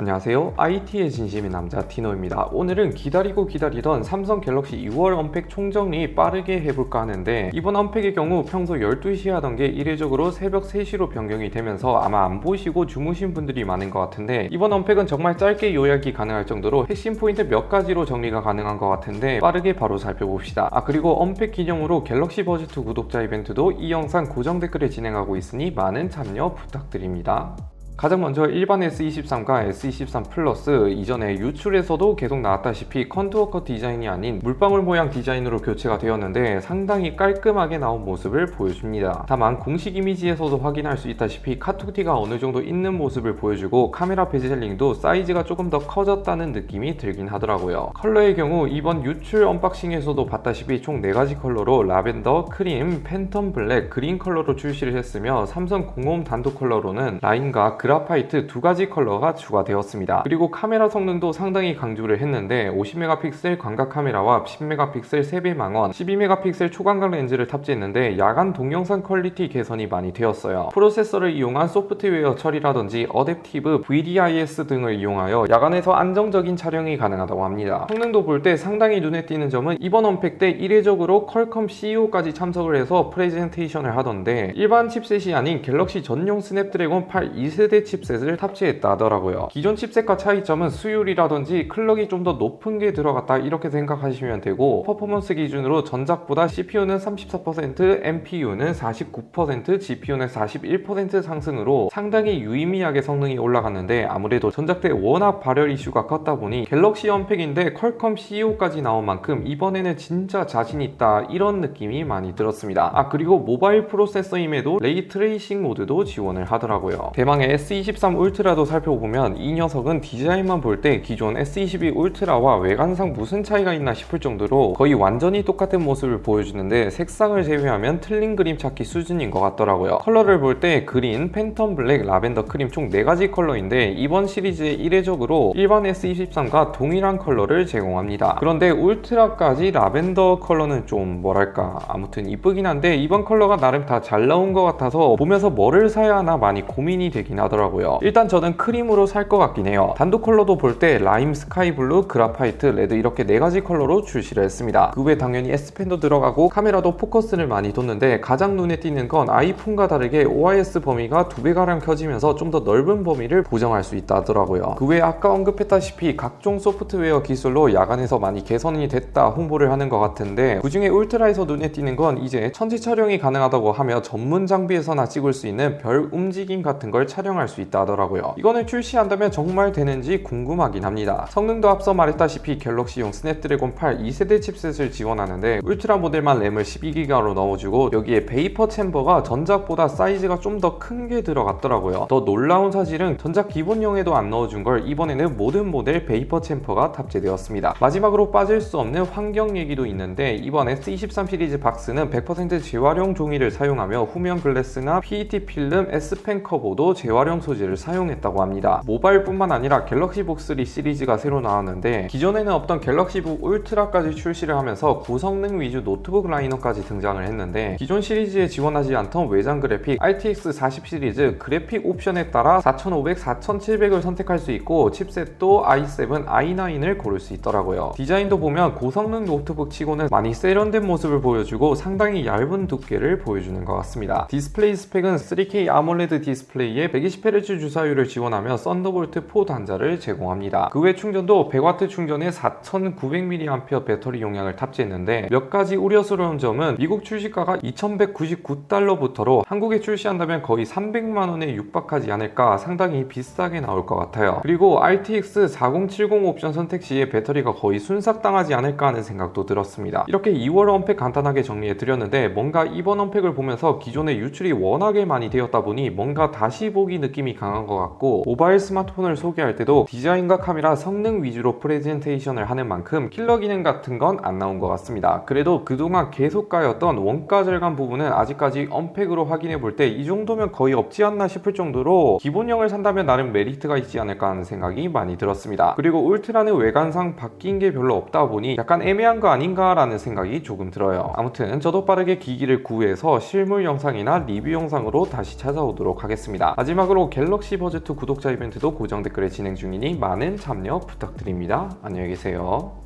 안녕하세요. IT의 진심인 남자 티노입니다. 오늘은 기다리던 삼성 갤럭시 6월 언팩 총정리 빠르게 해볼까 하는데, 이번 언팩의 경우 평소 12시에 하던 게 이례적으로 새벽 3시로 변경이 되면서 아마 안 보시고 주무신 분들이 많은 것 같은데, 이번 언팩은 정말 짧게 요약이 가능할 정도로 핵심 포인트 몇 가지로 정리가 가능한 것 같은데 빠르게 바로 살펴봅시다. 그리고 언팩 기념으로 갤럭시 버즈2 구독자 이벤트도 이 영상 고정 댓글에 진행하고 있으니 많은 참여 부탁드립니다. 가장 먼저 일반 S23과 S23 플러스, 이전에 유출에서도 계속 나왔다시피 컨투어 컷 디자인이 아닌 물방울 모양 디자인으로 교체가 되었는데 상당히 깔끔하게 나온 모습을 보여줍니다. 다만 공식 이미지에서도 확인할 수 있다시피 카투티가 어느 정도 있는 모습을 보여주고 카메라 베젤링도 사이즈가 조금 더 커졌다는 느낌이 들긴 하더라고요. 컬러의 경우 이번 유출 언박싱에서도 봤다시피 총 4가지 컬러로 라벤더, 크림, 팬텀 블랙, 그린 컬러로 출시를 했으며 삼성 공홈 단독 컬러로는 라인과 그라파이트 2가지 컬러가 추가되었습니다. 그리고 카메라 성능도 상당히 강조를 했는데 50메가픽셀 광각 카메라와 10메가픽셀 세배망원, 12메가픽셀 초광각 렌즈를 탑재했는데 야간 동영상 퀄리티 개선이 많이 되었어요. 프로세서를 이용한 소프트웨어 처리라든지 어댑티브 VDIS 등을 이용하여 야간에서 안정적인 촬영이 가능하다고 합니다. 성능도 볼 때 상당히 눈에 띄는 점은 이번 언팩 때 이례적으로 퀄컴 CEO까지 참석을 해서 프레젠테이션을 하던데, 일반 칩셋이 아닌 갤럭시 전용 스냅드래곤 8 2세대 칩셋을 탑재했다 하더라고요. 기존 칩셋과 차이점은 수율이라든지 클럭이 좀 더 높은 게 들어갔다 이렇게 생각하시면 되고, 퍼포먼스 기준으로 전작보다 CPU는 34%, NPU는 49%, GPU는 41% 상승으로 상당히 유의미하게 성능이 올라갔는데, 아무래도 전작 때 워낙 발열 이슈가 컸다 보니 갤럭시 언팩인데 퀄컴 CEO까지 나온 만큼 이번에는 진짜 자신 있다 이런 느낌이 많이 들었습니다. 그리고 모바일 프로세서임에도 레이 트레이싱 모드도 지원을 하더라고요. 대망의 S23 울트라도 살펴보면 이 녀석은 디자인만 볼 때 기존 S22 울트라와 외관상 무슨 차이가 있나 싶을 정도로 거의 완전히 똑같은 모습을 보여주는데, 색상을 제외하면 틀린 그림 찾기 수준인 것 같더라고요. 컬러를 볼 때 그린, 팬텀 블랙, 라벤더, 크림 총 4가지 컬러인데 이번 시리즈에 이례적으로 일반 S23과 동일한 컬러를 제공합니다. 그런데 울트라까지 라벤더 컬러는 좀 뭐랄까 아무튼 이쁘긴 한데, 이번 컬러가 나름 다 잘 나온 것 같아서 보면서 뭐를 사야 하나 많이 고민이 되긴 하더라고요. 일단 저는 크림으로 살 것 같긴 해요. 단독 컬러도 볼 때 라임, 스카이 블루, 그라파이트, 레드 이렇게 4가지 컬러로 출시를 했습니다. 그 외 당연히 S펜도 들어가고 카메라도 포커스를 많이 뒀는데, 가장 눈에 띄는 건 아이폰과 다르게 OIS 범위가 2배가량 켜지면서 좀 더 넓은 범위를 보정할 수 있다 하더라고요. 그 외에 아까 언급했다시피 각종 소프트웨어 기술로 야간에서 많이 개선이 됐다 홍보를 하는 것 같은데, 그 중에 울트라에서 눈에 띄는 건 이제 천체 촬영이 가능하다고 하며 전문 장비에서나 찍을 수 있는 별 움직임 같은 걸 촬영할 수 있다 하더라고요. 이거는 출시한다면 정말 되는지 궁금하긴 합니다. 성능도 앞서 말했다시피 갤럭시용 스냅드래곤 8 2세대 칩셋을 지원하는데 울트라 모델만 램을 12기가로 넣어주고, 여기에 베이퍼 챔버가 전작보다 사이즈가 좀 더 큰 게 들어갔더라고요. 더 놀라운 사실은 전작 기본용에도 안 넣어준 걸 이번에는 모든 모델 베이퍼 챔버가 탑재되었습니다. 마지막으로 빠질 수 없는 환경 얘기도 있는데, 이번 S23 시리즈 박스는 100% 재활용 종이를 사용하며 후면 글래스나 PET 필름, S펜 커버도 재활용 소재를 사용했다고 합니다. 모바일뿐만 아니라 갤럭시 북 3 시리즈가 새로 나왔는데, 기존에는 없던 갤럭시 북 울트라까지 출시를 하면서 고성능 위주 노트북 라인업까지 등장을 했는데, 기존 시리즈에 지원하지 않던 외장 그래픽 RTX 40 시리즈 그래픽 옵션에 따라 4500, 4700을 선택할 수 있고, 칩셋도 i7, i9을 고를 수 있더라고요. 디자인도 보면 고성능 노트북 치고는 많이 세련된 모습을 보여주고 상당히 얇은 두께를 보여주는 것 같습니다. 디스플레이 스펙은 3K 아몰레드 디스플레이에 120Hz 주사율을 지원하며 썬더볼트 4 단자를 제공합니다. 그 외 충전도 100W 충전에 4900mAh 배터리 용량을 탑재했는데, 몇 가지 우려스러운 점은 미국 출시가가 2199달러부터로 한국에 출시한다면 거의 300만원에 육박하지 않을까, 상당히 비싸게 나올 것 같아요. 그리고 RTX 4070 옵션 선택 시에 배터리가 거의 순삭당하지 않을까 하는 생각도 들었습니다. 이렇게 2월 언팩 간단하게 정리해드렸는데, 뭔가 이번 언팩을 보면서 기존의 유출이 워낙에 많이 되었다 보니 뭔가 다시 보기 느낌이 강한 것 같고, 모바일 스마트폰을 소개할 때도 디자인과 카메라 성능 위주로 프레젠테이션을 하는 만큼 킬러 기능 같은 건 안 나온 것 같습니다. 그래도 그동안 계속 까였던 원가 절감 부분은 아직까지 언팩으로 확인해 볼 때 이 정도면 거의 없지 않나 싶을 정도로 기본형을 산다면 나름 메리트가 있지 않을까 하는 생각이 많이 들었습니다. 그리고 울트라는 외관상 바뀐 게 별로 없다 보니 약간 애매한 거 아닌가 라는 생각이 조금 들어요. 아무튼 저도 빠르게 기기를 구해서 실물 영상이나 리뷰 영상으로 다시 찾아오도록 하겠습니다. 마지막으로 마지막으로 갤럭시 버즈2 구독자 이벤트도 고정 댓글에 진행 중이니 많은 참여 부탁드립니다. 안녕히 계세요.